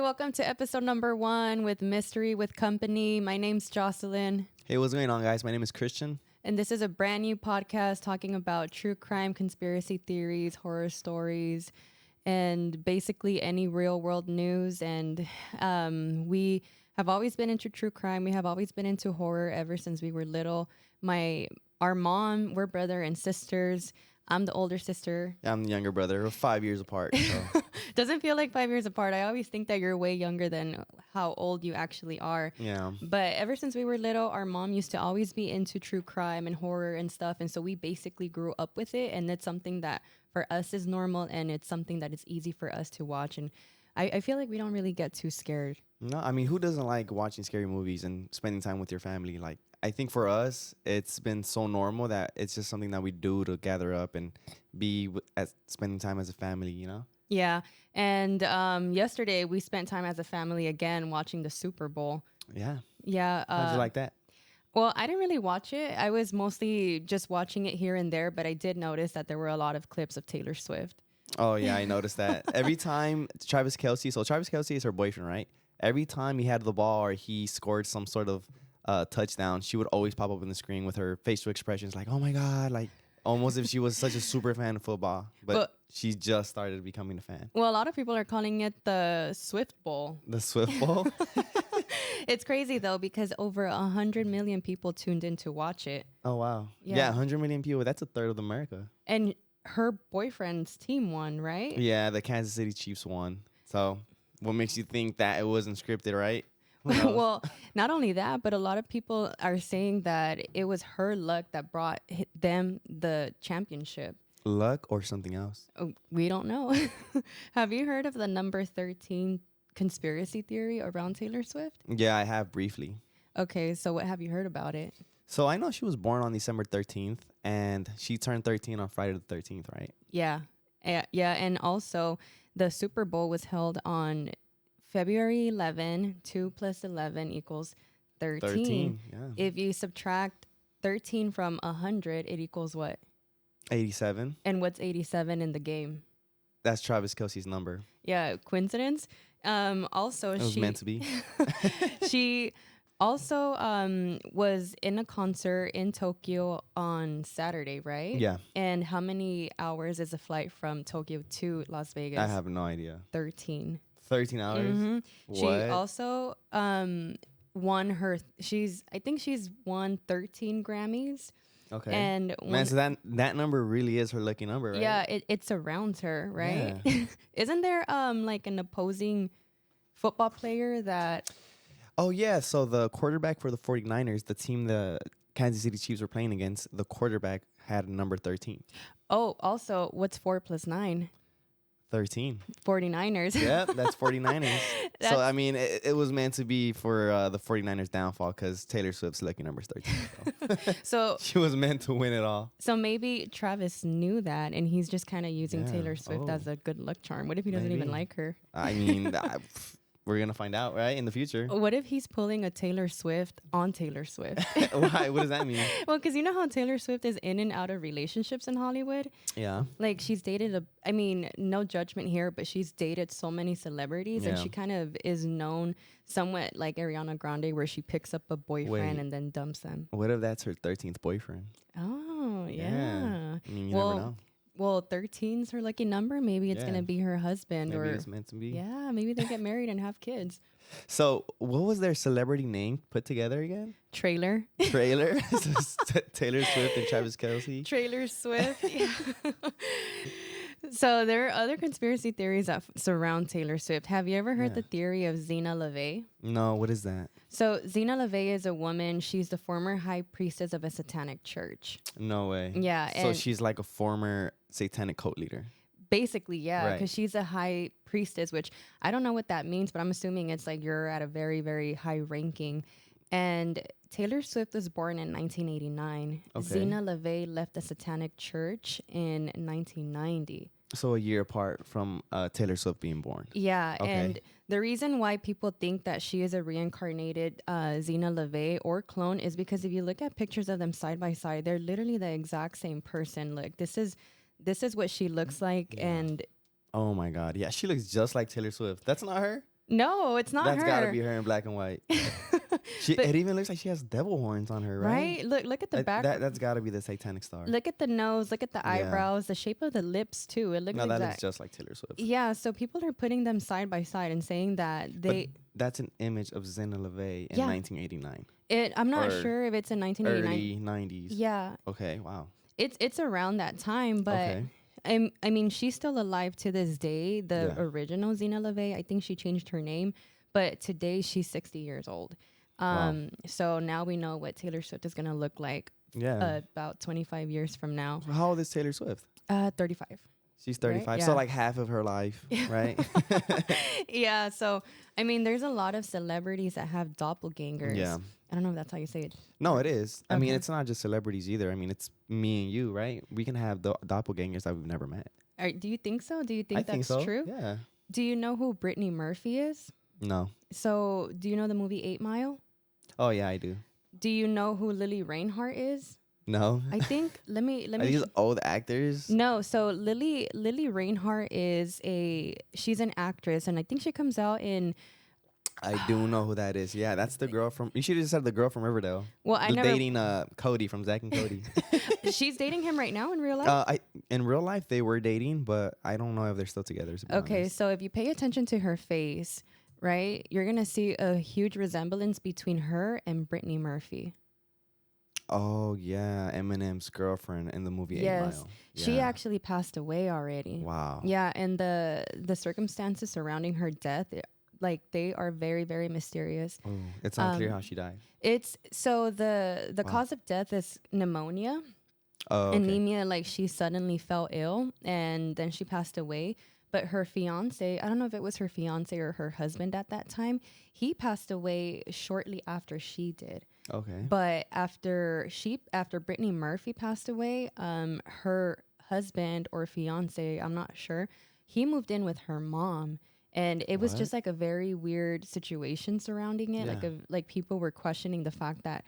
welcome to episode number 1 with Mystery with Company. My name's Jocelyn. Hey, what's going on, guys? My name is Christian. And this is a brand new podcast talking about true crime, conspiracy theories, horror stories, and basically any real world news. And we have always been into true crime. We have always been into horror ever since we were little. Our mom, we're brother and sisters. I'm the older sister. I'm the younger brother. We're 5 years apart. So. Doesn't feel like 5 years apart. I always think that you're way younger than how old you actually are. Yeah. But ever since we were little, our mom used to always be into true crime and horror and stuff. And so we basically grew up with it. And it's something that for us is normal. And it's something that is easy for us to watch. And I feel like we don't really get too scared. No, I mean, who doesn't like watching scary movies and spending time with your family? Like, I think for us, it's been so normal that it's just something that we do to gather up and be spending time as a family, you know? Yeah. And yesterday we spent time as a family again watching the Super Bowl. Yeah. Yeah. How'd you like that? Well, I didn't really watch it. I was mostly just watching it here and there, but I did notice that there were a lot of clips of Taylor Swift. Oh, yeah, I noticed that. Every time Travis Kelce is her boyfriend, right? Every time he had the ball or he scored some sort of touchdown, she would always pop up on the screen with her facial expressions like, oh my God, like almost if she was such a super fan of football. But she just started becoming a fan. Well, a lot of people are calling it the Swift Bowl. The Swift Bowl? It's crazy, though, because over 100 million people tuned in to watch it. Oh, wow. Yeah, 100 million people. That's a third of America. And her boyfriend's team won, right? Yeah, the Kansas City Chiefs won. So what makes you think that it wasn't scripted, right? Well, not only that, but a lot of people are saying that it was her luck that brought them the championship. Luck or something else? Oh, we don't know. Have you heard of the number 13 conspiracy theory around Taylor Swift? Yeah, I have briefly. Okay, so what have you heard about it? So I know she was born on December 13th and she turned 13 on Friday the 13th, right? Yeah. Yeah, and also the Super Bowl was held on February 11. 2 plus 11 equals 13. 13, yeah. If you subtract 13 from 100, it equals what? 87. And what's 87 in the game? That's Travis Kelce's number. Yeah, coincidence. Also, it was meant to be. She also was in a concert in Tokyo on Saturday, right? Yeah. And how many hours is a flight from Tokyo to Las Vegas? I have no idea. 13. 13 hours? Mm-hmm. What? She also won I think she's won 13 Grammys. Okay. And man, so that number really is her lucky number, right? Yeah, it surrounds her, right? Yeah. Isn't there like an opposing football player that... Oh, yeah. So the quarterback for the 49ers, the team the Kansas City Chiefs were playing against, the quarterback had number 13. Oh, also, what's 4 plus 9? 13. 49ers. Yep, that's 49ers. So, I mean, it was meant to be for the 49ers' downfall because Taylor Swift's lucky number is 13. So she was meant to win it all. So maybe Travis knew that, and he's just kind of using Taylor Swift as a good luck charm. What if he doesn't even like her? I mean... we're going to find out, right, in the future. What if he's pulling a Taylor Swift on Taylor Swift? Why? What does that mean? Well, because you know how Taylor Swift is in and out of relationships in Hollywood? Yeah. Like, she's dated no judgment here, but she's dated so many celebrities, and she kind of is known somewhat like Ariana Grande, where she picks up a boyfriend and then dumps them. What if that's her 13th boyfriend? Oh, yeah. I mean, you never know. Well, 13's her lucky number. Maybe it's going to be her husband. Maybe it's meant to be. Yeah, maybe they get married and have kids. So what was their celebrity name put together again? Trailer. Taylor Swift and Travis Kelce. Trailer Swift. Yeah. So there are other conspiracy theories that surround Taylor Swift. Have you ever heard the theory of Zena LaVey? No, what is that? So Zena LaVey is a woman. She's the former high priestess of a satanic church. No way. Yeah. So she's like a former satanic cult leader. Basically, yeah, because she's a high priestess, which I don't know what that means, but I'm assuming it's like you're at a very, very high ranking. And Taylor Swift was born in 1989. Okay. Zena LaVey left the satanic church in 1990. So a year apart from Taylor Swift being born. Yeah, okay. And the reason why people think that she is a reincarnated Zena LaVey or clone is because if you look at pictures of them side by side, they're literally the exact same person. Like, this is what she looks like, and... Oh, my God. Yeah, she looks just like Taylor Swift. That's not her? No, it's not That's her. gotta be her in black and white. But- It even looks like she has devil horns on her, right? Look at the back. That's gotta be the satanic star. Look at the nose. Look at the Yeah. eyebrows. The shape of the lips too. It looks No, that exact. looks just like Taylor Swift. Yeah, so people are putting them side by side and saying that they. That's an image of Zena LeVay in Yeah. 1989. I'm not or sure if it's in 1989. Early 90s. Yeah, Okay, wow. it's around that time, but Okay. I mean, she's still alive to this day. The Yeah. original Zena LeVay, I think she changed her name, but today she's 60 years old. Wow. So now we know what Taylor Swift is gonna look like Yeah. about 25 years from now. How old is Taylor Swift? 35. She's 35. Yeah. So like half of her life, right? Yeah. So I mean, there's a lot of celebrities that have doppelgangers. Yeah. I don't know if that's how you say it. No, it is. I mean, Okay. it's not just celebrities either. I mean, it's me and you, right? We can have doppelgangers that we've never met. Do you think so? Do you think I that's think so. true? Yeah. Do you know who Brittany Murphy is? No. So do you know the movie 8 Mile? Oh yeah, I do. Do you know who Lily Reinhart is? No. I think let me Are these old actors? No, so Lily Reinhart is she's an actress, and I think she comes out in. I do know who that is. Yeah, that's the girl from. You should have just said the girl from Riverdale. Well, I The never. dating Cody from Zack and Cody. She's dating him right now in real life. In real life they were dating, but I don't know if they're still together. To be Okay, honest. so if you pay attention to her face, right, you're gonna see a huge resemblance between her and Brittany Murphy. Oh yeah, Eminem's girlfriend in the movie 8 Yes, Mile. she Yeah. actually passed away already. Wow. Yeah, and the circumstances surrounding her death, like they are very, very mysterious. Oh, it's not clear how she died. It's so the Wow. cause of death is pneumonia, Oh, okay. anemia. Like she suddenly fell ill and then she passed away. But her fiance, I don't know if it was her fiance or her husband at that time, he passed away shortly after she did. Okay. But after Brittany Murphy passed away, her husband or fiance, I'm not sure, he moved in with her mom. And it was What? just like a very weird situation surrounding it. Yeah. Like people were questioning the fact that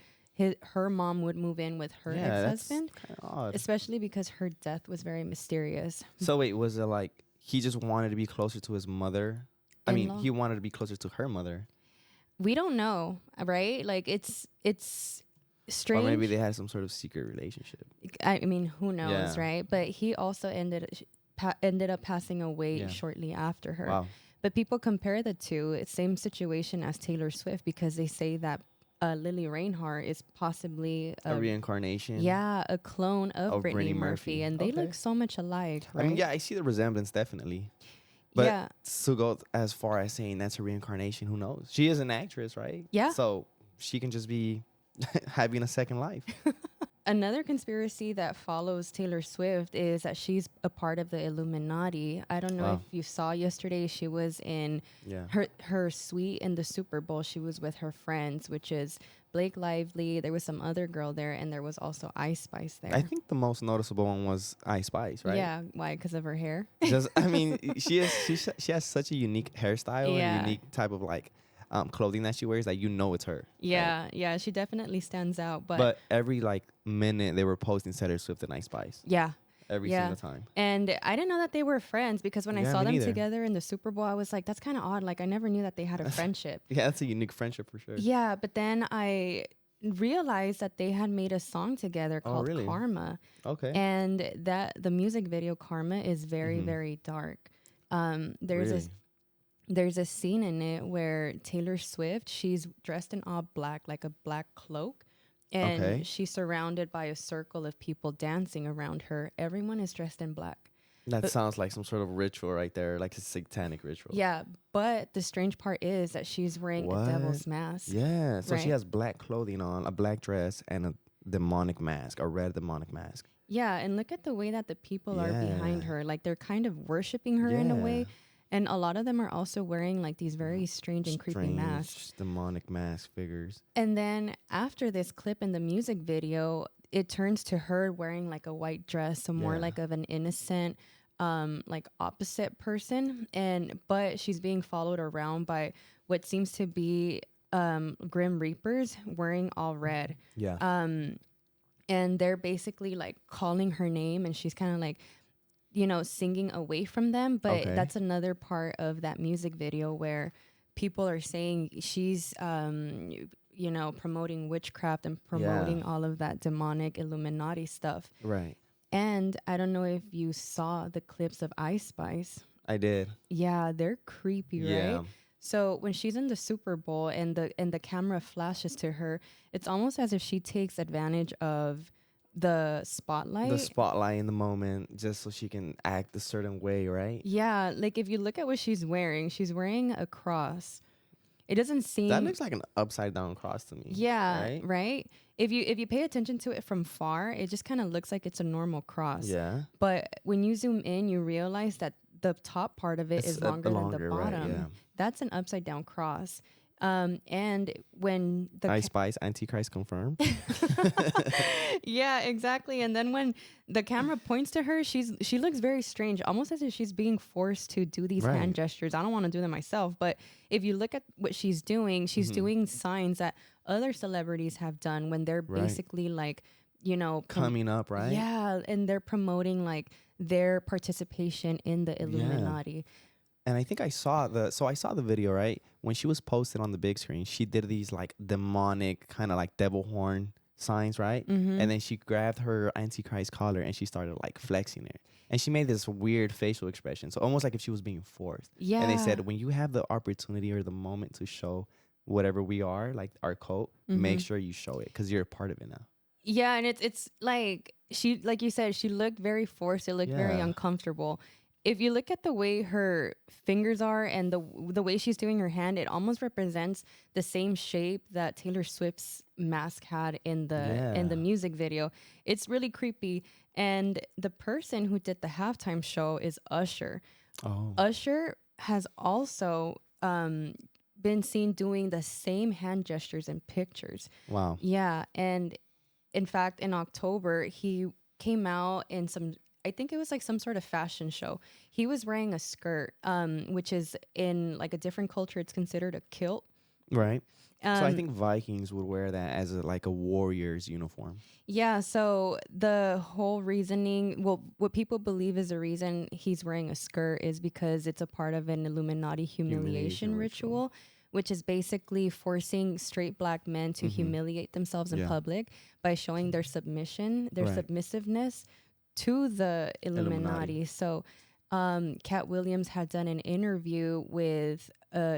her mom would move in with her Yeah, that's ex-husband, kind of odd. especially because her death was very mysterious. So wait, was it like he just wanted to be closer to his mother? I mean, In-law? he wanted to be closer to her mother. We don't know, right? Like it's strange. Or maybe they had some sort of secret relationship. I mean, who knows, Yeah. right? But he also ended up passing away Yeah. shortly after her. Wow. But people compare the two. It's same situation as Taylor Swift because they say that Lily Reinhart is possibly A reincarnation. a clone of Brittany Murphy, Murphy. and they Okay. look so much alike. Right? I mean, yeah, I see the resemblance definitely. But yeah, to go as far as saying that's a reincarnation, who knows? She is an actress, right? Yeah. So she can just be having a second life. Another conspiracy that follows Taylor Swift is that she's a part of the Illuminati. I don't know Wow. if you saw yesterday. She was in Yeah. her suite in the Superbowl. She was with her friends, which is Blake Lively. There was some other girl there, and there was also Ice Spice there. I think the most noticeable one was Ice Spice, right? Yeah, why? Because of her hair. Just, I mean, she has such a unique hairstyle Yeah. and unique type of like clothing that she wears that you know it's her. right? Yeah, she definitely stands out. But every like minute they were posting Taylor Swift and Ice Spice yeah. every Yeah. single time. And I didn't know that they were friends because when I Yeah, saw me them neither. together in the Super Bowl, I was like, that's kind of odd. Like, I never knew that they had a friendship. Yeah, that's a unique friendship for sure. Yeah, but then I realized that they had made a song together Oh, called really? Karma. Okay. And that the music video Karma is very, Mhm. very dark. Really? There's a scene in it where Taylor Swift, she's dressed in all black, like a black cloak. And Okay. she's surrounded by a circle of people dancing around her. Everyone is dressed in black. That but- sounds like some sort of ritual right there, like a satanic ritual. Yeah, but the strange part is that she's wearing a devil's What? mask. Yeah. So she Right. has black clothing on, a black dress, and a demonic mask, a red demonic mask. Yeah, and look at the way that the people are behind Yeah. her. Like they're kind of worshiping her in a way. Yeah. And a lot of them are also wearing like these very strange and creepy masks. Strange demonic mask figures. And then after this clip in the music video, it turns to her wearing like a white dress, so more Yeah. like of an innocent, like opposite person. But she's being followed around by what seems to be Grim Reapers wearing all red. Yeah. And they're basically like calling her name, and she's kind of like, singing away from them. But Okay. that's another part of that music video where people are saying she's, you know, promoting witchcraft and promoting all of that demonic Illuminati stuff. Right. And I don't know if you saw the clips of Ice Spice. I did. Yeah, they're creepy, Yeah. right? So when she's in the Super Bowl and the camera flashes to her, it's almost as if she takes advantage of the spotlight. The spotlight in the moment, just so she can act a certain way, right? Yeah, like if you look at what she's wearing a cross. It doesn't seem That looks like an upside down cross to me. Yeah, right? If you pay attention to it from far, it just kind of looks like it's a normal cross. Yeah. But when you zoom in, you realize that the top part of it is longer than the bottom. Right, yeah. That's an upside down cross. And when the Ice Spice, Antichrist confirmed. yeah, exactly. And then when the camera points to her, she looks very strange, almost as if she's being forced to do these hand gestures. I don't want to do them myself, but if you look at what she's doing doing signs that other celebrities have done when they're basically like, you know, coming up, right? Yeah, and they're promoting like their participation in the Illuminati. And I think I saw the video, right? When she was posted on the big screen, she did these like demonic kind of like devil horn signs, right? Mm-hmm. And then she grabbed her Antichrist collar and she started like flexing it. And she made this weird facial expression. So almost like if she was being forced. Yeah. And they said, when you have the opportunity or the moment to show whatever we are, like our cult, make sure you show it because you're a part of it now. Yeah, and it's like she, like you said, she looked very forced. It looked very uncomfortable. If you look at the way her fingers are and the way she's doing her hand, it almost represents the same shape that Taylor Swift's mask had in the music video. It's really creepy. And the person who did the halftime show is Usher. Oh. Usher has also been seen doing the same hand gestures in pictures. Wow. Yeah, and in fact, in October, he came out in I think it was like some sort of fashion show. He was wearing a skirt, which is in like a different culture, it's considered a kilt. Right. So I think Vikings would wear that as like a warrior's uniform. Yeah. So the whole reasoning, well, what people believe is the reason he's wearing a skirt is because it's a part of an Illuminati humiliation ritual, which is basically forcing straight black men to humiliate themselves in public by showing their submission, their submissiveness to the Illuminati. So Cat Williams had done an interview with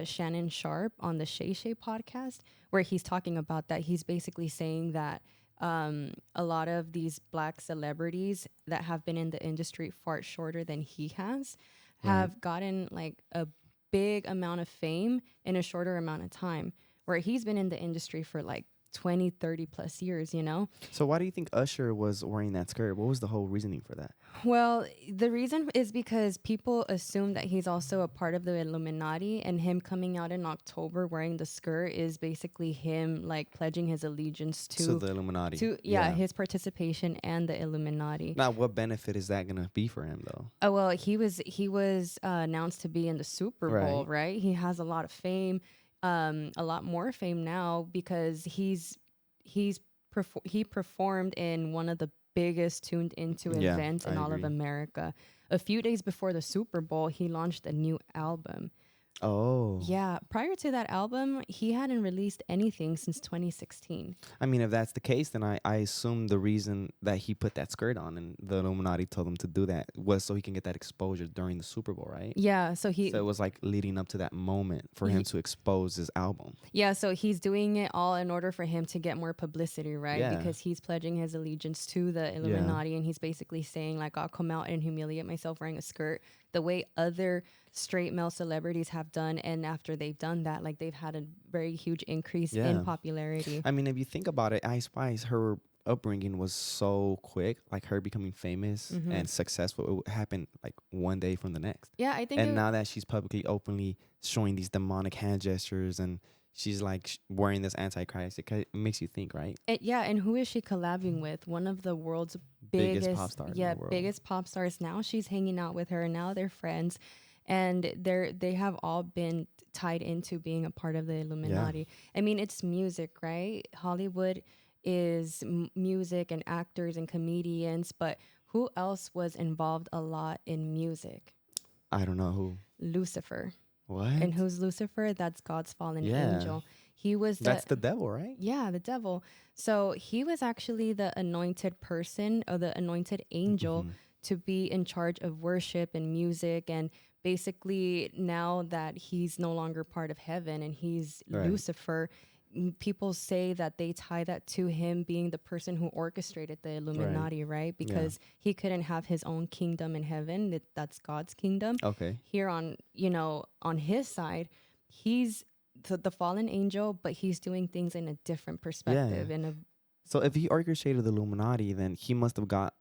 Shannon Sharp on the Shay Shay podcast where he's talking about that. He's basically saying that a lot of these black celebrities that have been in the industry far shorter than he has have gotten like a big amount of fame in a shorter amount of time, where he's been in the industry for like 20, 30 plus years, you know? So why do you think Usher was wearing that skirt? What was the whole reasoning for that? Well, the reason is because people assume that he's also a part of the Illuminati, and him coming out in October wearing the skirt is basically him like pledging his allegiance to the Illuminati. His participation and the Illuminati. Now, what benefit is that going to be for him though? Oh, well, he was announced to be in the Super Bowl, right? He has a lot of fame. A lot more fame now because he performed in one of the biggest tuned into events in all of America. A few days before the Super Bowl, he launched a new album. Oh. Yeah. Prior to that album, he hadn't released anything since 2016. I mean, if that's the case, then I assume the reason that he put that skirt on and the Illuminati told him to do that was so he can get that exposure during the Super Bowl, right? Yeah. So it was like leading up to that moment for him to expose his album. Yeah. So he's doing it all in order for him to get more publicity, right? Yeah. Because he's pledging his allegiance to the Illuminati, and he's basically saying like, I'll come out and humiliate myself wearing a skirt the way other straight male celebrities have done, and after they've done that, like they've had a very huge increase in popularity. I mean, if you think about it, Ice Spice, her upbringing was so quick, like her becoming famous and successful, it happened like one day from the next. Yeah, I think. And now that she's publicly, openly showing these demonic hand gestures and she's like wearing this Antichrist, it makes you think, right? And who is she collabing with? One of the world's biggest pop stars. Yeah, biggest pop stars. Now she's hanging out with her, and now they're friends. And they have all been tied into being a part of the Illuminati. Yeah. I mean, it's music, right? Hollywood is music and actors and comedians, but who else was involved a lot in music? I don't know who. Lucifer. What? And who's Lucifer? That's God's fallen Yeah. angel. He was That's the devil, right? yeah, the devil. So he was actually the anointed person or the anointed angel Mhm. to be in charge of worship and music. And basically, now that he's no longer part of heaven and he's Right. Lucifer, people say that they tie that to him being the person who orchestrated the Illuminati, right? Yeah. Because he couldn't have his own kingdom in heaven. That's God's kingdom. Okay. Here on, on his side, he's the fallen angel, but he's doing things in a different perspective. In a So if he orchestrated the Illuminati, then he must have got.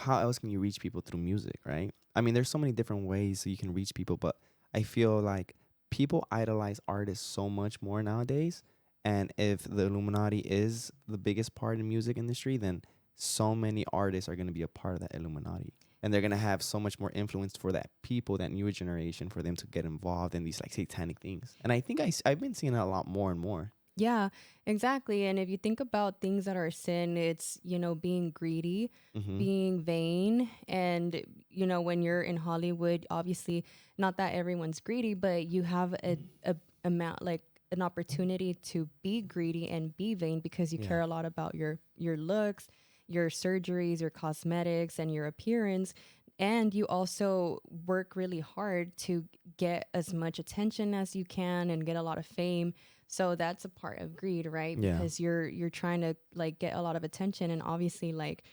How else can you reach people through music, right? I mean, there's so many different ways so you can reach people, but I feel like people idolize artists so much more nowadays. And if the Illuminati is the biggest part in music industry, then so many artists are going to be a part of that Illuminati. And they're going to have so much more influence for that people, that newer generation, for them to get involved in these like satanic things. And I think I've been seeing it a lot more and more. Yeah, exactly. And if you think about things that are sin, it's, being greedy, being vain. And, when you're in Hollywood, obviously, not that everyone's greedy, but you have a amount, like an opportunity to be greedy and be vain because you care a lot about your looks, your surgeries, your cosmetics, and your appearance. And you also work really hard to get as much attention as you can and get a lot of fame. So that's a part of greed, right? Yeah. Because you're trying to like get a lot of attention, and obviously like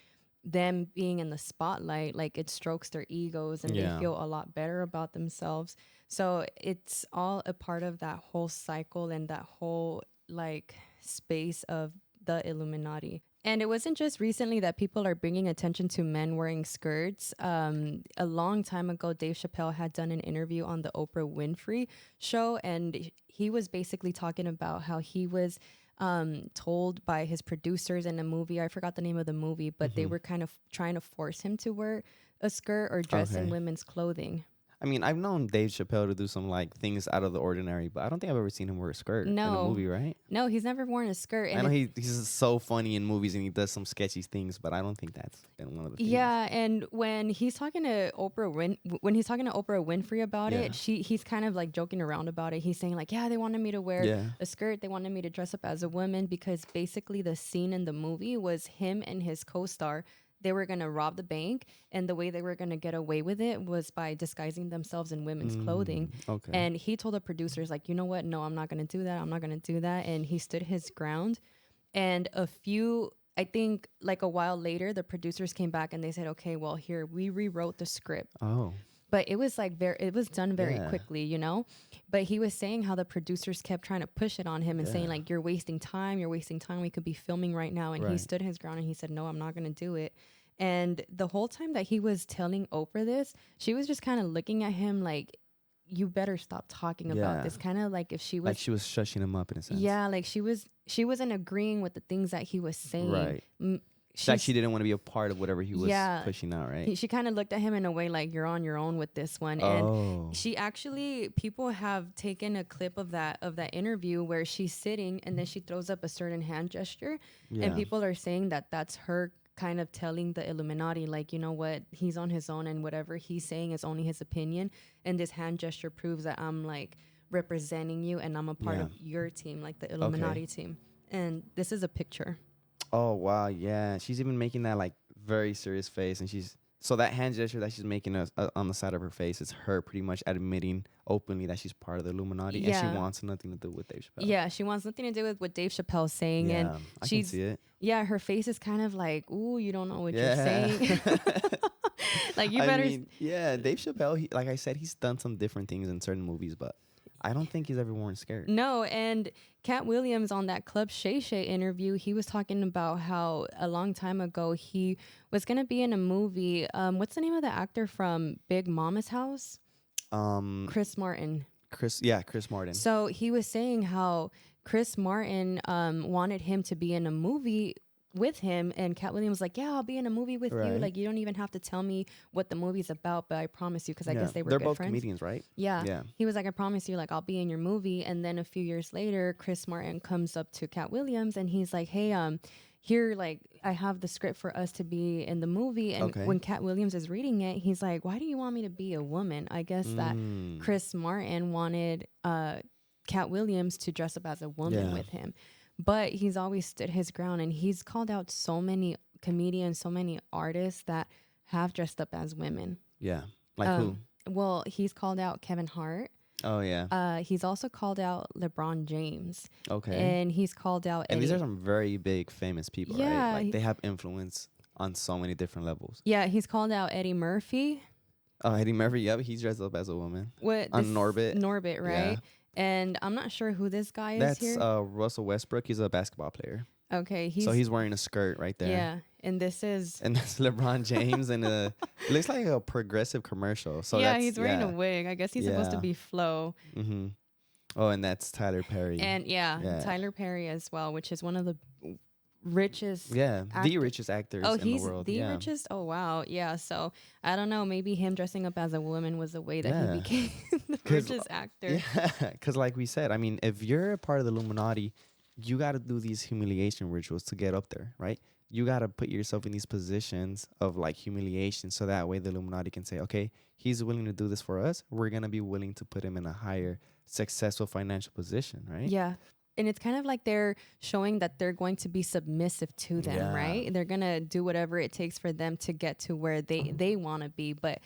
them being in the spotlight, like it strokes their egos and they feel a lot better about themselves. So it's all a part of that whole cycle and that whole like space of the Illuminati. And it wasn't just recently that people are bringing attention to men wearing skirts. A long time ago, Dave Chappelle had done an interview on the Oprah Winfrey show, and he was basically talking about how he was told by his producers in a movie. I forgot the name of the movie, but they were kind of trying to force him to wear a skirt or dress in women's clothing. I mean, I've known Dave Chappelle to do some like things out of the ordinary, but I don't think I've ever seen him wear a skirt in a movie, right? No, he's never worn a skirt. And I know he's so funny in movies and he does some sketchy things, but I don't think that's been one of the things. Yeah, and when he's talking to Oprah Winfrey about it, he's kind of like joking around about it. He's saying like, yeah, they wanted me to wear a skirt, they wanted me to dress up as a woman because basically the scene in the movie was him and his co-star. They were going to rob the bank, and the way they were going to get away with it was by disguising themselves in women's clothing. Okay. And he told the producers, like, you know what? No, I'm not going to do that. I'm not going to do that. And he stood his ground. And I think like a while later, the producers came back and they said, okay, well, here, we rewrote the script. Oh. But it was like it was done very quickly, But he was saying how the producers kept trying to push it on him and saying like, you're wasting time. We could be filming right now. And he stood his ground and he said, no, I'm not going to do it. And the whole time that he was telling Oprah this, she was just kind of looking at him like, you better stop talking about this. Kind of like if she was like she was shushing him up in a sense. Yeah, like she wasn't agreeing with the things that he was saying. Right. Like she didn't want to be a part of whatever he was pushing out, right? She kind of looked at him in a way like, you're on your own with this one. And she actually, people have taken a clip of that interview where she's sitting and then she throws up a certain hand gesture. And people are saying that that's her kind of telling the Illuminati, like, you know what, he's on his own and whatever he's saying is only his opinion. And this hand gesture proves that I'm like representing you and I'm a part of your team, like the Illuminati team. And this is a picture. Oh, wow. Yeah. She's even making that like very serious face. And so that hand gesture that she's making on the side of her face is her pretty much admitting openly that she's part of the Illuminati and she wants nothing to do with Dave Chappelle. Yeah, she wants nothing to do with what Dave Chappelle's saying. Yeah, and I can see it. Yeah, her face is kind of like, ooh, you don't know what you're saying. Like, you better. Dave Chappelle, like I said, he's done some different things in certain movies, but I don't think he's ever worn a skirt. No, and Cat Williams on that Club Shay Shay interview, he was talking about how a long time ago he was going to be in a movie. What's the name of the actor from Big Mama's House? Chris Martin. Chris Martin. So he was saying how Chris Martin wanted him to be in a movie with him, and Cat Williams was like, yeah, I'll be in a movie with you. Like, you don't even have to tell me what the movie's about, but I promise you, because I guess they're both friends. Comedians, right? Yeah. He was like, I promise you, like, I'll be in your movie. And then a few years later, Chris Martin comes up to Cat Williams and he's like, hey, here, like, I have the script for us to be in the movie. And Okay. when Cat Williams is reading it, he's like, why do you want me to be a woman? I guess that Chris Martin wanted Cat Williams to dress up as a woman with him. But he's always stood his ground, and he's called out so many comedians, so many artists that have dressed up as women. Yeah. Like who? Well, he's called out Kevin Hart. Oh, yeah. He's also called out LeBron James. Okay. And he's called out And Eddie. these are some very big, famous people, Yeah, right? Like, they have influence on so many different levels. Yeah, he's called out Eddie Murphy. Oh, Eddie Murphy. Yep, he's dressed up as a woman. What On Norbit. Norbit, right? Yeah. And I'm not sure who this guy is That's here. Russell Westbrook. He's a basketball player. Okay, So he's wearing a skirt right there. Yeah, and this is And that's LeBron James, and it looks like a progressive commercial. So yeah, that's, he's wearing a wig. I guess he's supposed to Yeah. be Flo. Mm-hmm. Oh, and that's Tyler Perry. And Yeah. Tyler Perry as well, which is one of the richest. the actor- richest actors Oh, in he's the world. the yeah. richest. Oh wow, yeah. So I don't know. Maybe him dressing up as a woman was the way that Yeah. he became the 'Cause, richest actor. Yeah, because like we said, I mean, if you're a part of the Illuminati, you got to do these humiliation rituals to get up there, right? You got to put yourself in these positions of like humiliation, so that way the Illuminati can say, okay, he's willing to do this for us. We're gonna be willing to put him in a higher, successful financial position, right? Yeah. And it's kind of like they're showing that they're going to be submissive to them, Yeah. right? They're going to do whatever it takes for them to get to where they want to be. But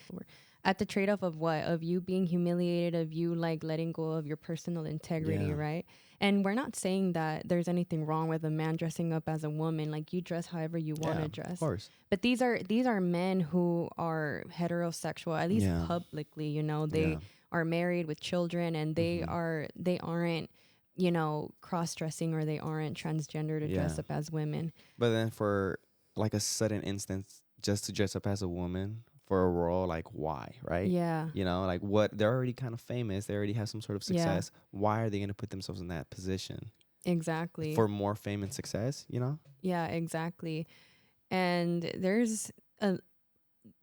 at the trade-off of what? Of you being humiliated, of you like letting go of your personal integrity, Yeah. right? And we're not saying that there's anything wrong with a man dressing up as a woman. Like, you dress however you want to dress. Of course. But these are men who are heterosexual, at least Yeah. publicly, you know. They Yeah. are married with children, and they aren't, you know, cross-dressing, or they aren't transgender to dress Yeah. up as women. But then for like a sudden instance, just to dress up as a woman for a role, like why, right? Yeah. You know, like what, they're already kind of famous. They already have some sort of Yeah. success. Why are they going to put themselves in that position Exactly. for more fame and success, you know? Yeah, exactly. And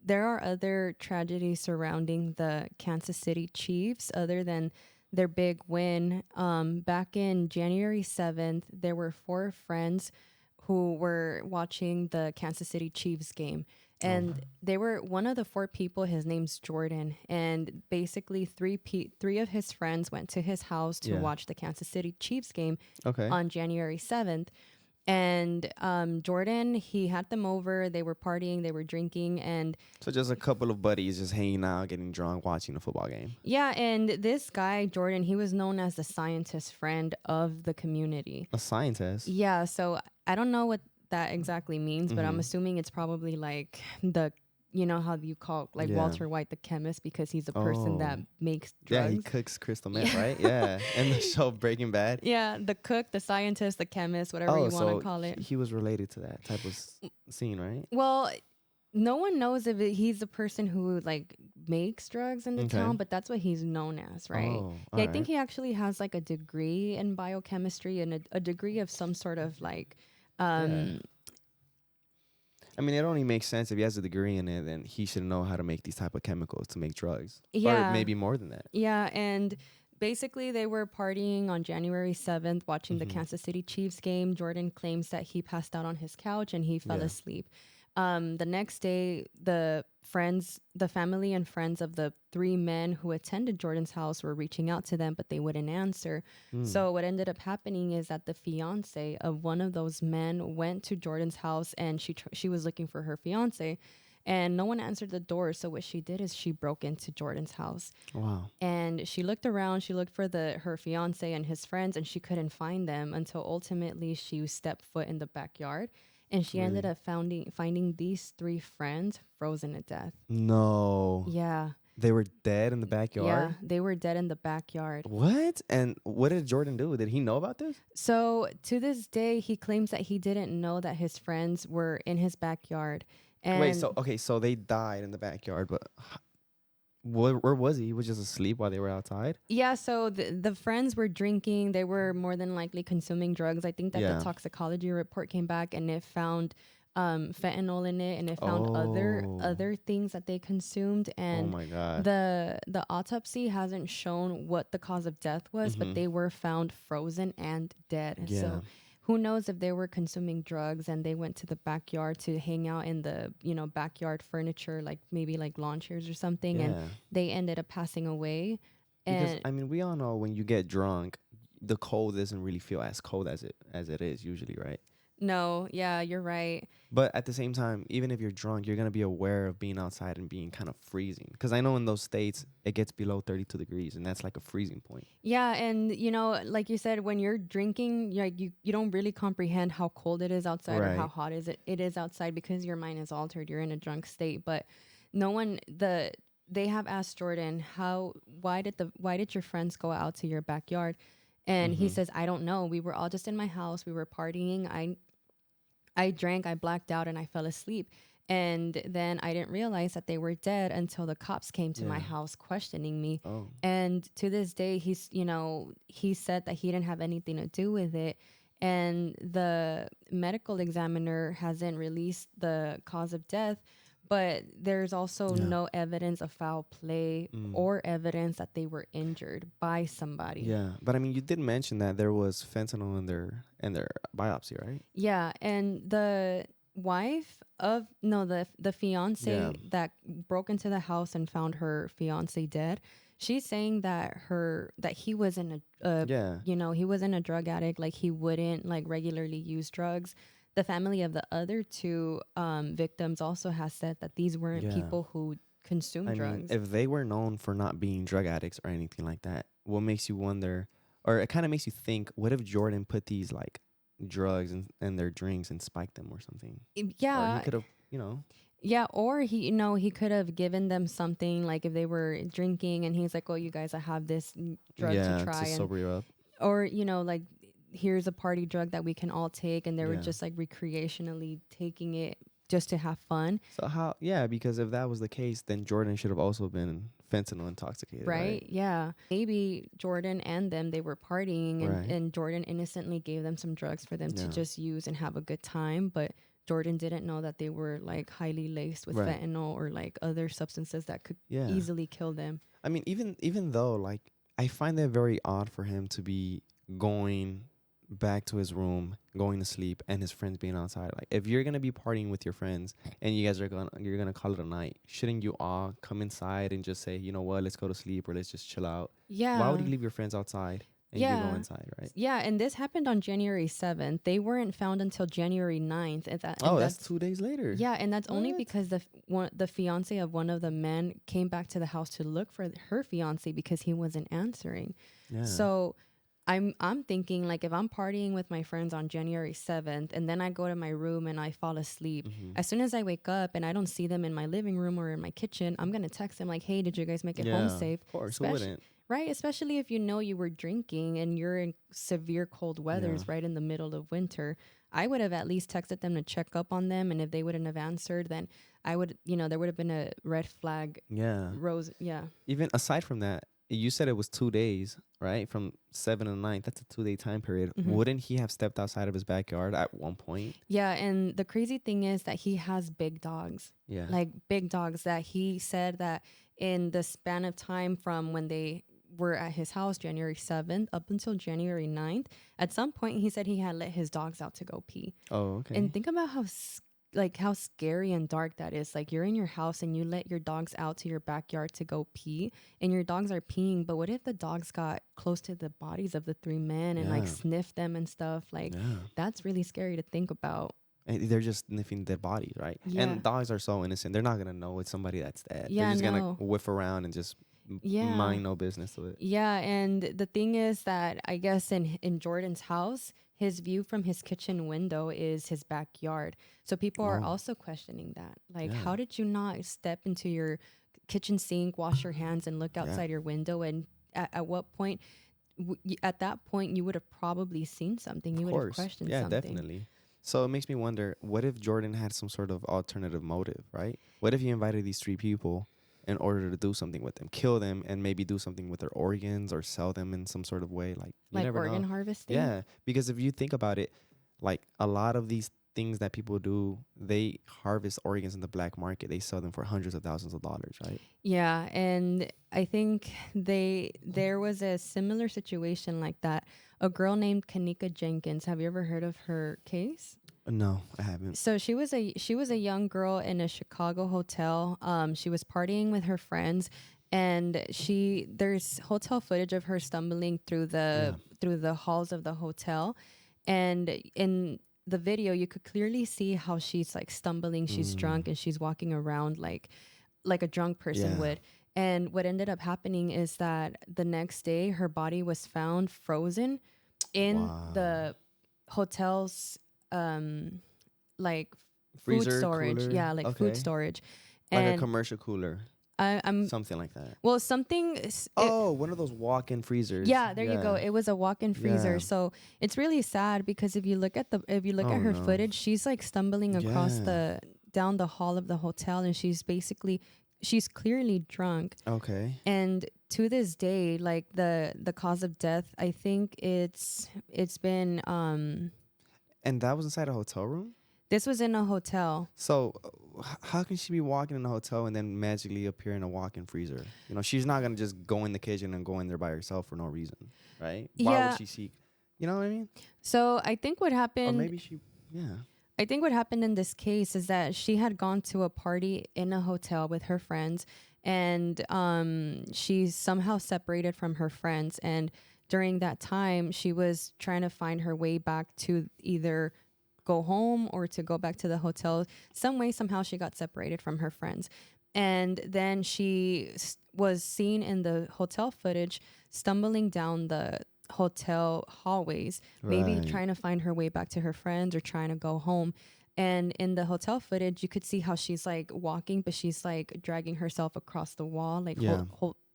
there are other tragedies surrounding the Kansas City Chiefs other than their big win. Back in January 7th, there were 4 friends who were watching the Kansas City Chiefs game. And they were one of the 4 people. His name's Jordan. And basically 3 of his friends went to his house to watch the Kansas City Chiefs game Okay. on January 7th. And Jordan, he had them over. They were partying, they were drinking, and So just a couple of buddies just hanging out, getting drunk, watching a football game. yeah, and this guy, Jordan, he was known as the scientist friend of the community. A scientist. Yeah, so I don't know what that exactly means, but I'm assuming it's probably like you know how you call like Walter White the chemist, because he's a person that makes Yeah, drugs. he cooks crystal meth, right? Yeah. And the show Breaking Bad. Yeah, the cook, the scientist, the chemist, whatever you want to call it. He was related to that type of scene, right? Well, no one knows if he's the person who like makes drugs in the town, but that's what he's known as, right? Oh, Yeah, I think he actually has like a degree in biochemistry and a degree of some sort of like I mean, it only makes sense if he has a degree in it, then he should know how to make these type of chemicals to make drugs. Yeah. Or maybe more than that. Yeah, and basically they were partying on January 7th watching the Kansas City Chiefs game. Jordan claims that he passed out on his couch and he fell asleep. The next day, the family and friends of the 3 men who attended Jordan's house were reaching out to them, but they wouldn't answer. So what ended up happening is that the fiance of one of those men went to Jordan's house, and she was looking for her fiance, and no one answered the door. So what she did is she broke into Jordan's house. Wow. And she looked around, she looked for her fiance and his friends, and she couldn't find them until ultimately she stepped foot in the backyard. And she ended up finding these 3 friends frozen to death. No. Yeah. They were dead in the backyard? Yeah, they were dead in the backyard. What? And what did Jordan do? Did he know about this? So to this day, he claims that he didn't know that his friends were in his backyard. And Wait, so they died in the backyard, but where was he? He was just asleep while they were outside? yeah, so the friends were drinking. They were more than likely consuming drugs. I think that Yeah. the toxicology report came back and it found fentanyl in it, and it found other things that they consumed. And Oh my God. the autopsy hasn't shown what the cause of death was, but they were found frozen and dead. Yeah. So who knows if they were consuming drugs and they went to the backyard to hang out in the, backyard furniture, like maybe like lawn chairs or something, and Yeah. they ended up passing away. Because And I mean, we all know when you get drunk, the cold doesn't really feel as cold as it is usually, right? no, yeah, you're right. But at the same time, even if you're drunk, you're gonna be aware of being outside and being kind of freezing. Because I know in those states it gets below 32 degrees, and that's like a freezing point. Yeah, and like you said, when you're drinking, you don't really comprehend how cold it is outside or how Right. hot it is outside because your mind is altered. You're in a drunk state, but no one they have asked Jordan why did your friends go out to your backyard, and he Mm-hmm. says, I don't know. We were all just in my house. We were partying. I drank, I blacked out, and I fell asleep. And then I didn't realize that they were dead until the cops came to my Yeah. house questioning me. Oh. And to this day, he said that he didn't have anything to do with it. And the medical examiner hasn't released the cause of death, but there's also Yeah. no evidence of foul play Mm. or evidence that they were injured by somebody. Yeah, but I mean, you did mention that there was fentanyl in their biopsy, right? Yeah, and the wife of no the fiance Yeah. that broke into the house and found her fiance dead. She's saying that he was in Yeah. he wasn't a drug addict, like he wouldn't like regularly use drugs. The family of the other two victims also has said that these weren't Yeah. people who consume I mean, drugs. if they were known for not being drug addicts or anything like that, what makes you wonder, or it kind of makes you think, what if Jordan put these like drugs in their drinks and spiked them or something? Or Yeah, he could have, you know. yeah, or he could have given them something, like if they were drinking and he's like, "Oh, you guys, I have this drug Yeah, to try," to and sober you up. or like here's a party drug that we can all take, and they were Yeah. just like recreationally taking it just to have fun, So how? Yeah, because if that was the case, then Jordan should have also been fentanyl intoxicated, right? Yeah, maybe Jordan and them, they were partying, and, Right. and Jordan innocently gave them some drugs for them to Yeah. just use and have a good time, but Jordan didn't know that they were like highly laced with Right. fentanyl or like other substances that could Yeah. easily kill them. I mean, even though like I find that very odd for him to be going back to his room, going to sleep, and his friends being outside. Like, if you're gonna be partying with your friends and you're gonna call it a night, shouldn't you all come inside and just say, you know what, let's go to sleep or let's just chill out? Yeah. Why would you leave your friends outside and you go Yeah. inside, right? Yeah, and this happened on January 7th. They weren't found until January 9th. And Oh, that's 2 days later. yeah, and that's only What? because the fiance of one of the men came back to the house to look for her fiance because he wasn't answering. Yeah. So I'm thinking, like, if I'm partying with my friends on January 7th and then I go to my room and I fall asleep, Mhm. as soon as I wake up and I don't see them in my living room or in my kitchen, I'm going to text them like, "Hey, did you guys make it home Yeah, safe?" Of course, who Especially- wouldn't? Right? Especially if you know you were drinking and you're in severe cold weathers Yeah. right in the middle of winter. I would have at least texted them to check up on them, and if they wouldn't have answered, then I would, there would have been a red flag Yeah. rose. Yeah. Even aside from that, you said it was 2 days, right? From 7 to 9. That's a 2-day time period. Mhm. Wouldn't he have stepped outside of his backyard at one point? Yeah, and the crazy thing is that he has big dogs. Yeah. Like big dogs that he said that in the span of time from when they were at his house January 7th up until January 9th, at some point he said he had let his dogs out to go pee. Oh, okay. And think about how scary and dark that is. Like, you're in your house and you let your dogs out to your backyard to go pee, and your dogs are peeing, but what if the dogs got close to the bodies of the three men and like Yeah. sniffed them and stuff? Like, Yeah. that's really scary to think about. And they're just sniffing dead bodies, right? Yeah. And dogs are so innocent. They're not going to know it's somebody that's dead. Yeah, They're just no. going to whiff around and just Yeah. mind no business to it. Yeah, and the thing is that I guess in Jordan's house, his view from his kitchen window is his backyard. So people are Oh. also questioning that. Like, Yeah. how did you not step into your kitchen sink, wash your hands, and look outside your window? And at what point, at that point, you would have probably seen something. You Of would have course. questioned Yeah, something. definitely. So it makes me wonder, what if Jordan had some sort of alternative motive, right? What if he invited these 3 people in order to do something with them, kill them, and maybe do something with their organs or sell them in some sort of way? Like, you Like never organ know. harvesting? Yeah, because if you think about it, like a lot of these things that people do, they harvest organs in the black market. They sell them for hundreds of thousands of dollars, right? Yeah, and I think there was a similar situation like that a girl named Kanika Jenkins. Have you ever heard of her case? No, I haven't. So she was a young girl in a Chicago hotel. She was partying with her friends, and there's hotel footage of her stumbling through the halls of the hotel, and in the video you could clearly see how she's like stumbling. She's drunk and she's walking around like a drunk person would. And what ended up happening is that the next day her body was found frozen in the hotel's like Freezer, food storage. cooler? Yeah, like food storage. Like And a commercial cooler. I'm Something like that. well, something. One of those walk-in freezers. Yeah, there you go. It was a walk-in freezer. Yeah. So it's really sad because if you look at her footage, she's like stumbling across down the hall of the hotel, and she's clearly drunk. Okay. And to this day, like the cause of death, I think it's been And that was inside a hotel room? this was in a hotel. So how can she be walking in a hotel and then magically appear in a walk-in freezer? You know, she's not going to just go in the kitchen and go in there by herself for no reason, right? Why Yeah. would she seek? You know what I mean? So I think what happened... Or maybe she... Yeah. I think what happened in this case is that she had gone to a party in a hotel with her friends, and she somehow separated from her friends. And during that time, she was trying to find her way back to either go home or to go back to the hotel. Some way, somehow, she got separated from her friends. And then she was seen in the hotel footage stumbling down the hotel hallways, maybe trying to find her way back to her friends or trying to go home. And in the hotel footage, you could see how she's like walking, but she's like dragging herself across the wall, like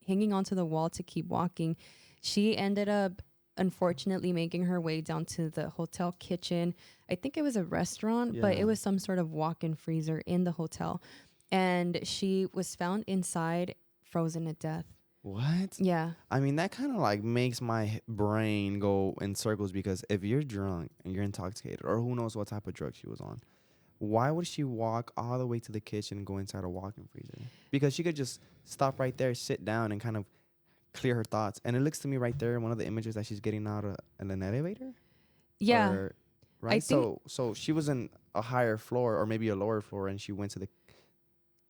hanging onto the wall to keep walking. She ended up unfortunately making her way down to the hotel kitchen. I think it was a restaurant, but it was some sort of walk-in freezer in the hotel. And she was found inside, frozen to death. What? Yeah. I mean, that kind of like makes my brain go in circles, because if you're drunk and you're intoxicated, or who knows what type of drug she was on, why would she walk all the way to the kitchen and go inside a walk-in freezer? Because she could just stop right there, sit down, and kind of clear her thoughts. And it looks to me right there, one of the images, that she's getting out in an elevator. Yeah. Right. I think so she was in a higher floor or maybe a lower floor, and she went to the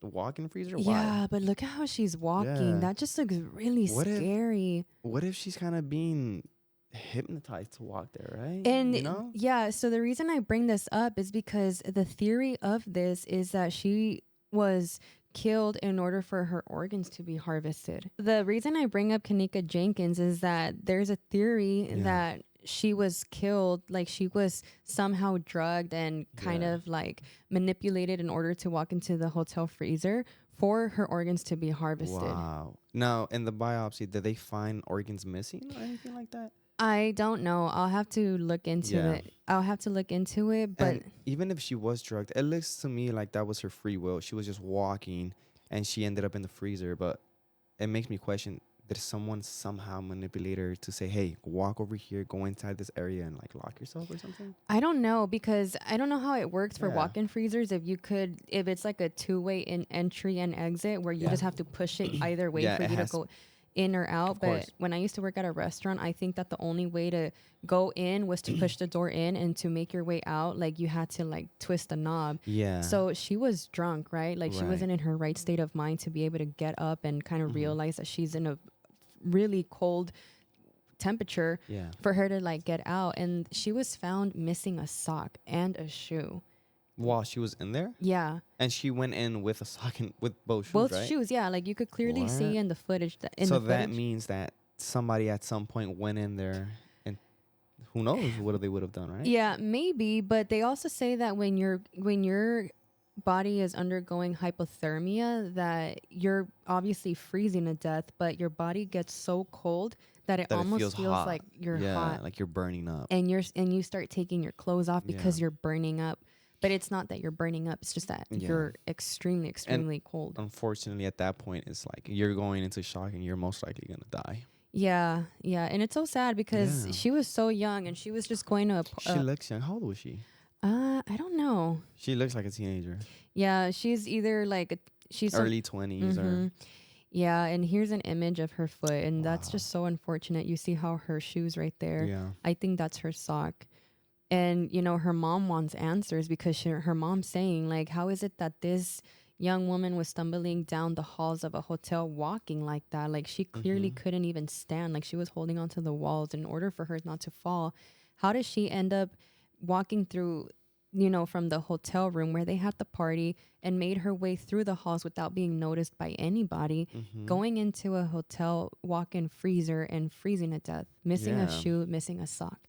walk-in freezer. Why? Yeah, but look at how she's walking. Yeah. That just looks really scary. What if she's kind of being hypnotized to walk there, right? And you know? yeah, so the reason I bring this up is because the theory of this is that she was killed in order for her organs to be harvested. The reason I bring up Kanika Jenkins is that there's a theory that she was killed, like she was somehow drugged and kind of like manipulated in order to walk into the hotel freezer for her organs to be harvested. Wow. Now, in the biopsy, did they find organs missing or anything like that? I don't know. I'll have to look into it. I'll have to look into it. But and even if she was drugged, it looks to me like that was her free will. She was just walking and she ended up in the freezer. But it makes me question, did someone somehow manipulate her to say, hey, walk over here, go inside this area and like lock yourself or something? I don't know, because I don't know how it works for walk-in freezers. If it's like a two-way entry and exit where you just have to push it either way for you to go in or out. But when I used to work at a restaurant, I think that the only way to go in was to push the door in, and to make your way out, like you had to like twist the knob. Yeah. So she was drunk, right? Like she wasn't in her right state of mind to be able to get up and kind of realize that she's in a really cold temperature for her to like get out. And she was found missing a sock and a shoe while she was in there. Yeah. And she went in with a sock and with both shoes, both shoes. Yeah, like you could clearly see in the footage that means that somebody at some point went in there, and who knows what they would have done, right? Yeah, maybe. But they also say that when your body is undergoing hypothermia, that you're obviously freezing to death, but your body gets so cold that it almost feels like you're hot, like you're burning up, and you start taking your clothes off because you're burning up. But it's not that you're burning up; it's just that you're extremely cold. Unfortunately, at that point, it's like you're going into shock, and you're most likely gonna die. Yeah, and it's so sad because she was so young, and she was just going to. She looks young. How old was she? I don't know. She looks like a teenager. Yeah, she's either like she's early 20s or. Yeah, and here's an image of her foot, and that's just so unfortunate. You see how her shoe's right there. Yeah. I think that's her sock. And, you know, her mom wants answers because her mom's saying, like, how is it that this young woman was stumbling down the halls of a hotel walking like that? Like, she clearly couldn't even stand. Like, she was holding onto the walls in order for her not to fall. How does she end up walking through, you know, from the hotel room where they had the party and made her way through the halls without being noticed by anybody, going into a hotel walk-in freezer and freezing to death, missing a shoe, missing a sock?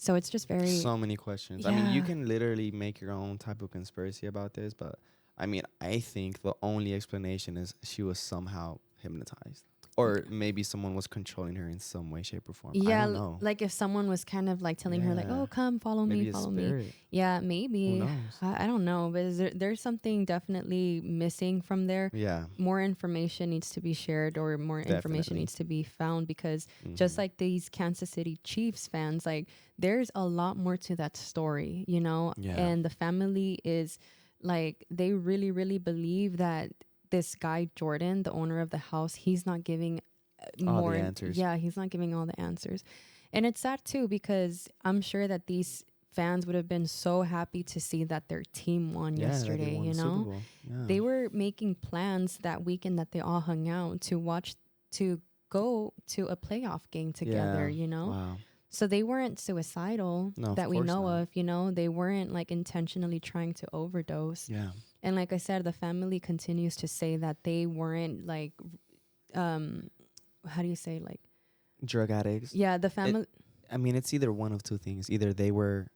So it's just very... So many questions. Yeah. I mean, you can literally make your own type of conspiracy about this, but I mean, I think the only explanation is she was somehow hypnotized. Or maybe someone was controlling her in some way, shape, or form. Yeah, I don't know. like if someone was kind of like telling her like, oh, come, follow Maybe me, a follow me. spirit. Yeah, maybe. Who knows? I don't know, but there's something definitely missing from there. Yeah. More information needs to be shared, or more information Definitely. needs to be found, because just like these Kansas City Chiefs fans, like there's a lot more to that story, you know? Yeah. And the family is like, they really, really believe that this guy, Jordan, the owner of the house, he's not giving All more the answers. Yeah, he's not giving all the answers. And it's sad too, because I'm sure that these fans would have been so happy to see that their team won yesterday, won you the Super know? Bowl. Yeah. They were making plans that weekend that they all hung out to go to a playoff game together, you know? Wow. So they weren't suicidal No, that of we course know not. of, you know? They weren't like intentionally trying to overdose. Yeah. And like I said, the family continues to say that they weren't like, how do you say, like, Drug addicts. yeah, the family. I mean, it's either one of two things. Either they were,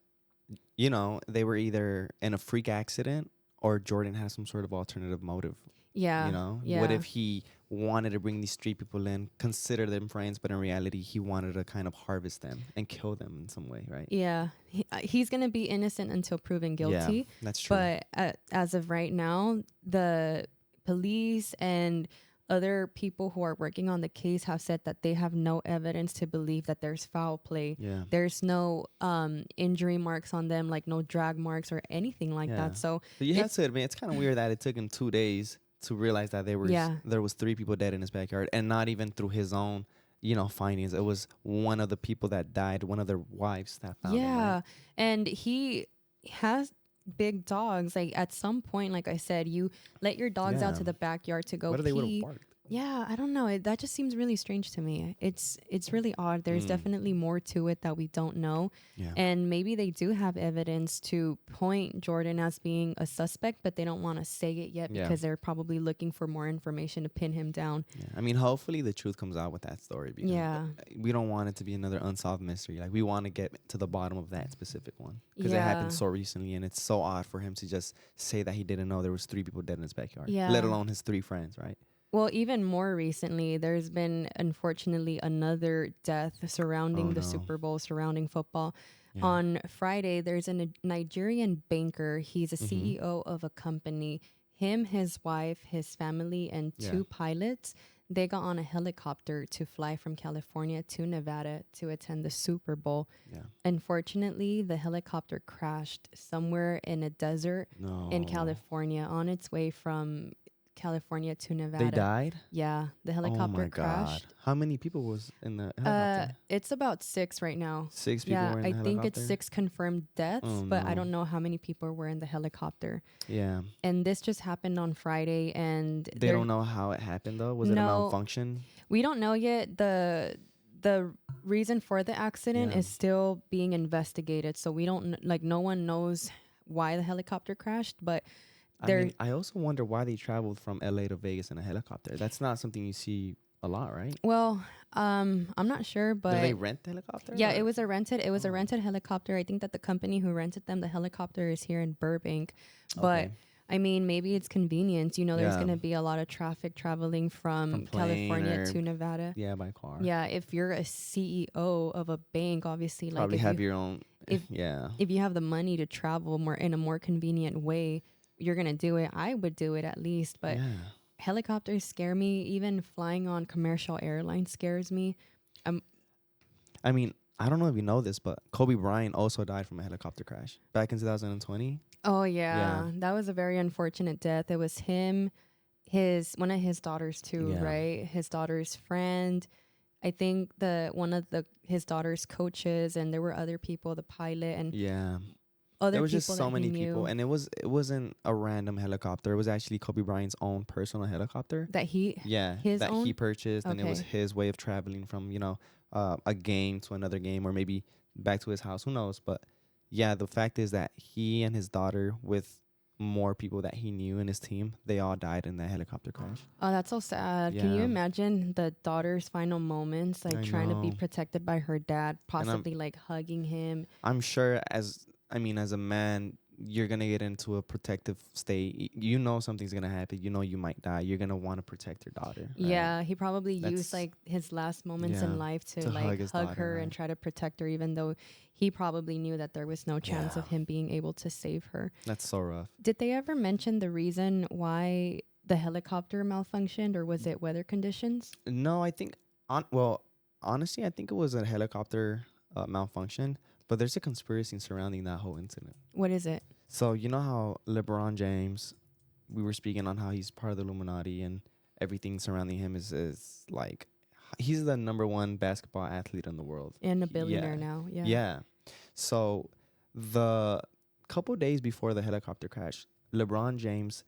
you know, they were either in a freak accident, or Jordan had some sort of alternative motive. Yeah. You know, Yeah. what if he wanted to bring these street people in, consider them friends, but in reality, he wanted to kind of harvest them and kill them in some way, right? Yeah. He's going to be innocent until proven guilty. Yeah, that's true. But as of right now, the police and other people who are working on the case have said that they have no evidence to believe that there's foul play. Yeah. There's no injury marks on them, like no drag marks or anything like that. So But you have to admit, it's kind of weird that it took him 2 days to realize that there was 3 people dead in his backyard, and not even through his own, you know, findings. It was one of the people that died, one of their wives that found him. Right? And he has big dogs. Like at some point, like I said, you let your dogs out to the backyard to go What if they would pee. have barked? Yeah, I don't know. That just seems really strange to me. It's really odd. There's definitely more to it that we don't know. Yeah. And maybe they do have evidence to point Jordan as being a suspect, but they don't want to say it yet because they're probably looking for more information to pin him down. Yeah. I mean, hopefully the truth comes out with that story, because we don't want it to be another unsolved mystery. Like, we want to get to the bottom of that specific one, because it happened so recently, and it's so odd for him to just say that he didn't know there was 3 people dead in his backyard, let alone his 3 friends, right? Well, even more recently, there's been, unfortunately, another death surrounding the Super Bowl, surrounding football. Yeah. On Friday, there's a Nigerian banker. He's a CEO of a company. Him, his wife, his family, and 2 pilots, they got on a helicopter to fly from California to Nevada to attend the Super Bowl. Yeah. Unfortunately, the helicopter crashed somewhere in a desert in California on its way from California to Nevada. They died? Yeah, the helicopter crashed. God. How many people was in the helicopter? It's about 6 right now. 6 people were in the helicopter? I think it's 6 confirmed deaths, but I don't know how many people were in the helicopter. Yeah. And this just happened on Friday, and they don't know how it happened, though? Was it a malfunction? We don't know yet. The reason for the accident is still being investigated, so we don't no one knows why the helicopter crashed, but I also wonder why they traveled from LA to Vegas in a helicopter. That's not something you see a lot, right? Well, I'm not sure, but did they rent the helicopter? Yeah, it was a rented helicopter. I think that the company who rented them, the helicopter is here in Burbank. But I mean, maybe it's convenience. You know, there's going to be a lot of traffic traveling from California to Nevada. Yeah, by car. Yeah, if you're a CEO of a bank, obviously, probably have your own. If you have the money to travel in a more convenient way, you're going to do it. I would do it at least, but helicopters scare me. Even flying on commercial airlines scares me. I mean, I don't know if you know this, but Kobe Bryant also died from a helicopter crash back in 2020. Oh, yeah. That was a very unfortunate death. It was him, one of his daughters too, Yeah. right? His daughter's friend. I think his daughter's coaches, and there were other people, the pilot and Yeah. other There was people just so that many he people, knew and it wasn't a random helicopter. It was actually Kobe Bryant's own personal helicopter. that Yeah, his that he own. purchased, and it was Okay. his way of traveling from a game to another game, or maybe back to his house. Who knows? But yeah, the fact is that he and his daughter, with more people that he knew in his team, they all died in that helicopter crash. Oh, that's so sad. Can you Yeah. imagine the daughter's final moments, like I trying to be know. protected by her dad, And possibly like hugging him? I'm sure as a man, you're gonna get into a protective state. You know something's gonna happen. You know you might die. You're gonna want to protect your daughter. Right? Yeah, he probably used That's- like his last moments Yeah, in life to to like hug his hug daughter, her and right. try to protect her, even though he probably knew that there was no chance Yeah. of him being able to save her. That's so rough. Did they ever mention the reason why the helicopter malfunctioned, or was it weather conditions? No, I think honestly, I think it was a helicopter malfunction. But there's a conspiracy surrounding that whole incident. What is it? So you know how LeBron James, we were speaking on how he's part of the Illuminati and everything surrounding him is like he's the number one basketball athlete in the world. And a billionaire Yeah. now. Yeah. Yeah. So the couple days before the helicopter crash, LeBron James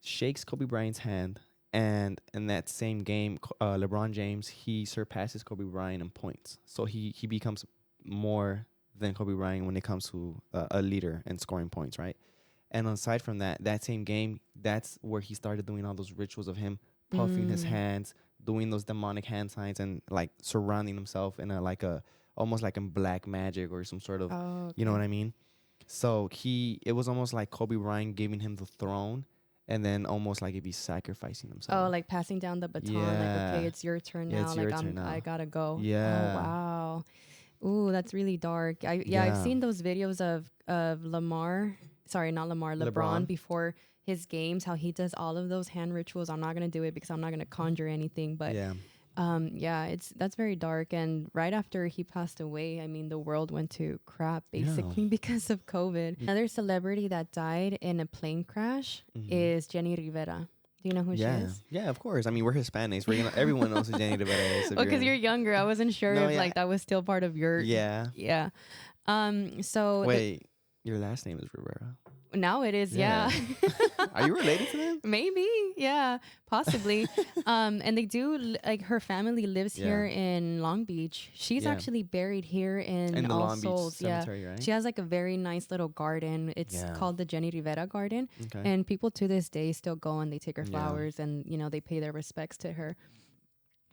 shakes Kobe Bryant's hand, and in that same game, LeBron James, he surpasses Kobe Bryant in points. So he becomes more than Kobe Bryant when it comes to a leader and scoring points, right? And aside from that same game, that's where he started doing all those rituals of him puffing his hands, doing those demonic hand signs, and like surrounding himself in almost like in black magic or some sort of, Oh, you know what okay. I mean? So it was almost like Kobe Bryant giving him the throne, and then almost like if he's sacrificing himself. Oh, like passing down the baton. Like, Yeah. okay, it's your turn Yeah, now. it's Like your turn now. I gotta go. Yeah. Oh wow. Ooh, that's really dark. I've Yeah. seen those videos of Lamar. Sorry, not Lamar. LeBron LeBron. before his games. How he does all of those hand rituals. I'm not gonna do it because I'm not gonna conjure anything. But Yeah. that's very dark. And right after he passed away, I mean, the world went to crap basically Yeah. because of COVID. Another celebrity that died in a plane crash is Jenny Rivera. Do you know who she Yeah. is? Yeah, of course. I mean, we're Hispanics. Everyone knows who Jenny Rivera is. Oh, because you're younger. I wasn't sure No, if yeah. like that was still part of your Yeah. yeah. So Wait, your last name is Rivera. now it is, yeah. Are you related to them? Maybe, yeah, possibly. And they do like her family lives Yeah. here in Long Beach. She's Yeah. actually buried here in In the All Long Beach Souls. Yeah, Cemetery, right? she has like a very nice little garden. It's Yeah. called the Jenny Rivera Garden, Okay. and people to this day still go and they take her Yeah. flowers and they pay their respects to her.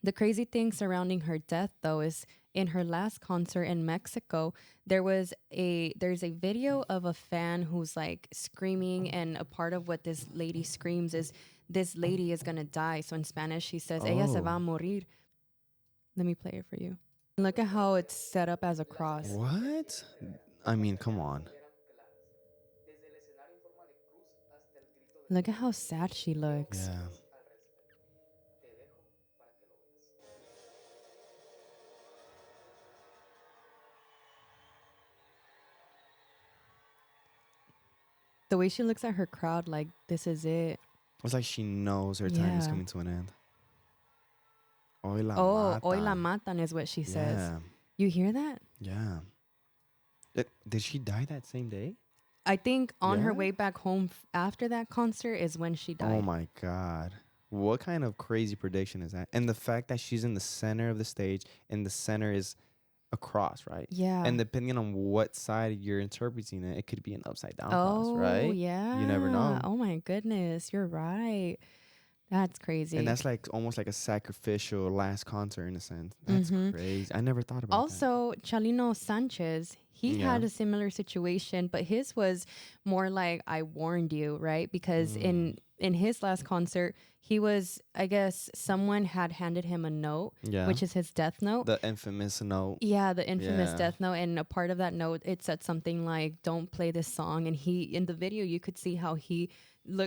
The crazy thing surrounding her death, though, is in her last concert in Mexico, there's a video of a fan who's like screaming, and a part of what this lady screams is this lady is gonna die. So in Spanish, she says, "Ella se va a morir." Let me play it for you. Look at how it's set up as a cross. What? I mean, come on. Look at how sad she looks. Yeah. The way she looks at her crowd, like this is it. It's like she knows her time is Yeah. coming to an end. Hoy la Oh, hoy la matan. matan is what she says. Yeah. You hear that? Yeah. Did she die that same day? I think on her Yeah? way back home after that concert is when she died. Oh my God. What kind of crazy prediction is that? And the fact that she's in the center of the stage, and the center is a cross, right? Yeah. And depending on what side you're interpreting it, it could be an upside down oh, cross, right? yeah. You never know. Oh my goodness, you're right. That's crazy. And that's like almost like a sacrificial last concert in a sense. That's Mhm. crazy. I never thought about that. Also, Chalino Sanchez, he Yeah. had a similar situation, but his was more like I warned you, right? Because Mm. in his last concert, he was, I guess, someone had handed him a note, Yeah. which is his death note. The infamous note. Yeah, the infamous Yeah. death note, and a part of that note, it said something like "Don't play this song." And he, in the video, you could see how he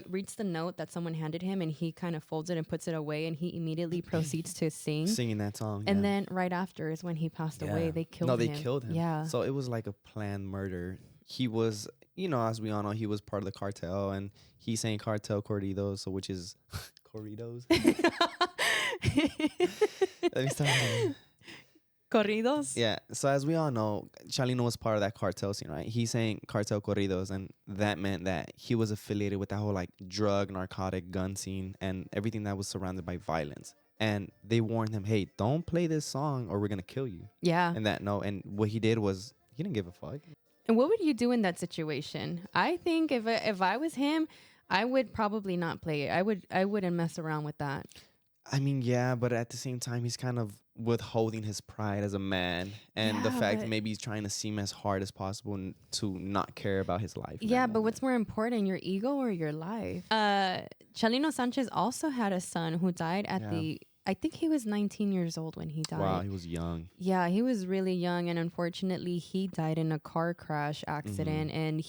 reads the note that someone handed him, and he kind of folds it and puts it away, and he immediately proceeds to sing. Singing that song. And yeah. then right after is when he passed away. Yeah. They killed No, him. they killed him. Yeah. So it was like a planned murder. he was, as we all know, he was part of the cartel, and he's saying cartel corridos, so which is corridos. Let me start. Corridos. Yeah. So as we all know, Chalino was part of that cartel scene, right? He's saying cartel corridos, and that meant that he was affiliated with that whole like drug, narcotic, gun scene, and everything that was surrounded by violence. And they warned him, "Hey, don't play this song, or we're gonna kill you." Yeah. And that no, and what he did was he didn't give a fuck. And what would you do in that situation? I think if I was him, I would probably not play it. I wouldn't mess around with that. I mean, yeah, but at the same time, he's kind of withholding his pride as a man, and the Yeah, fact but- maybe he's trying to seem as hard as possible to not care about his life. in that Yeah, but moment. what's more important, your ego or your life? Chalino Sanchez also had a son who died at Yeah. I think he was 19 years old when he died. Wow, he was young. Yeah, he was really young, and unfortunately, he died in a car crash accident. And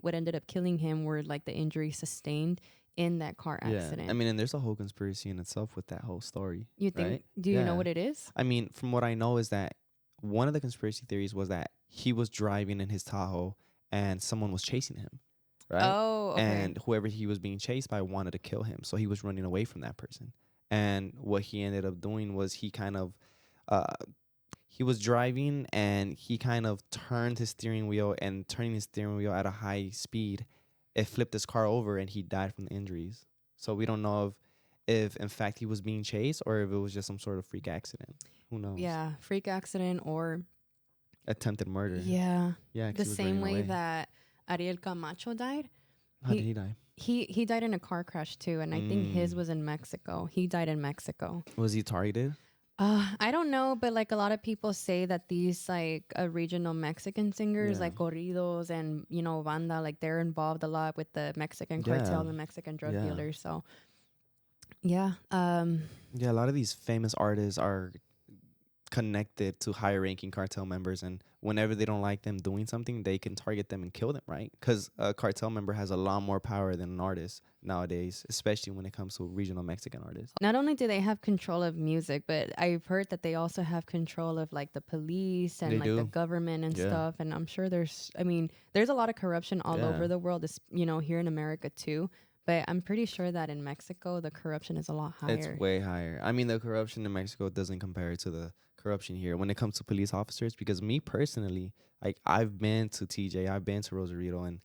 what ended up killing him were like the injuries sustained in that car accident. I mean, and there's a whole conspiracy in itself with that whole story. You think? right? Do you know Yeah. what it is? I mean, from what I know is that one of the conspiracy theories was that he was driving in his Tahoe and someone was chasing him, right? Oh, okay. And whoever he was being chased by wanted to kill him, so he was running away from that person. And what he ended up doing was he was driving and he kind of turned his steering wheel, and turning his steering wheel at a high speed, it flipped his car over and he died from the injuries. So we don't know if in fact he was being chased or if it was just some sort of freak accident. Who knows? Yeah, freak accident or Attempted murder. yeah, 'Cause the he was same running way away. that Ariel Camacho died. How did he die? He died in a car crash too, and I think his was in Mexico. He died in Mexico. Was he targeted? I don't know, but like a lot of people say that these like regional Mexican singers, Yeah. like corridos and banda, like they're involved a lot with the Mexican cartel, Yeah. the Mexican drug Yeah. dealers. So yeah, Yeah, a lot of these famous artists are connected to higher ranking cartel members, and whenever they don't like them doing something, they can target them and kill them, right? Because a cartel member has a lot more power than an artist nowadays, especially when it comes to regional Mexican artists. not only do they have control of music, but I've heard that they also have control of like the police and They like the do. government and Yeah. stuff. And I'm sure there's a lot of corruption all Yeah. over the world, here in America too. But I'm pretty sure that in Mexico, the corruption is a lot higher. It's way higher. I mean, the corruption in Mexico doesn't compare to the corruption here when it comes to police officers, because me personally, like I've been to TJ, I've been to Rosarito, and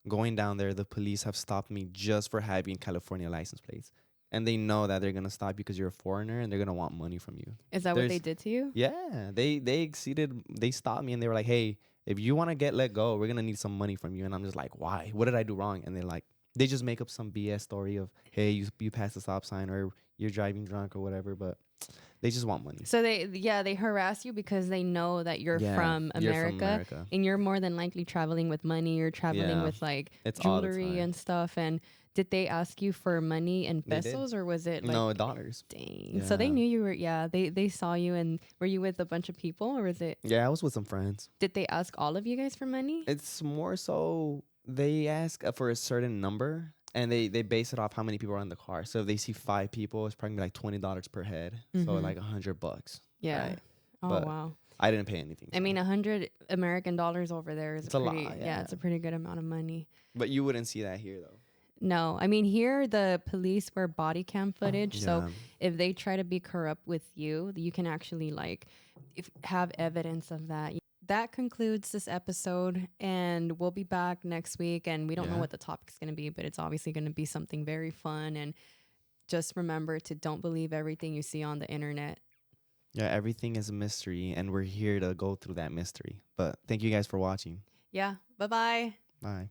going down there, the police have stopped me just for having California license plates. And they know that they're going to stop you because you're a foreigner and they're going to want money from you. Is that what they There's- did to you? Yeah, they stopped me and they were like, "Hey, if you want to get let go, we're going to need some money from you." And I'm just like, "Why? What did I do wrong?" And they're like, they just make up some BS story of, "Hey, you passed the stop sign, or you're driving drunk or whatever," but they just want money. So they harass you because they know that you're Yeah, from you're America, and you're more than likely traveling with money. You're traveling Yeah, with like it's all the jewelry time. and stuff. And did they ask you for money in They did. pesos, or was it like No, dollars. dang? So they Yeah. knew you were. Yeah, they saw you. And were you with a bunch of people, or was it? Yeah, I was with some friends. Did they ask all of you guys for money? It's more so they ask for a certain number, and they base it off how many people are in the car. So if they see 5 people, it's probably like $20 per head. So Mhm. like $100. Yeah. Right. Oh But wow. I didn't pay anything. I mean, $100 American dollars over there is It's a lot, pretty. yeah. It's a pretty good amount of money. But you wouldn't see that here though. No, I mean here the police wear body cam footage, so Yeah. if they try to be corrupt with you, you can actually have evidence of that. That concludes this episode, and we'll be back next week. And we don't know Yeah. what the topic's going to be, but it's obviously going to be something very fun. And just remember to don't believe everything you see on the internet. Yeah, everything is a mystery, and we're here to go through that mystery. But thank you guys for watching. Yeah. Bye-bye. Bye.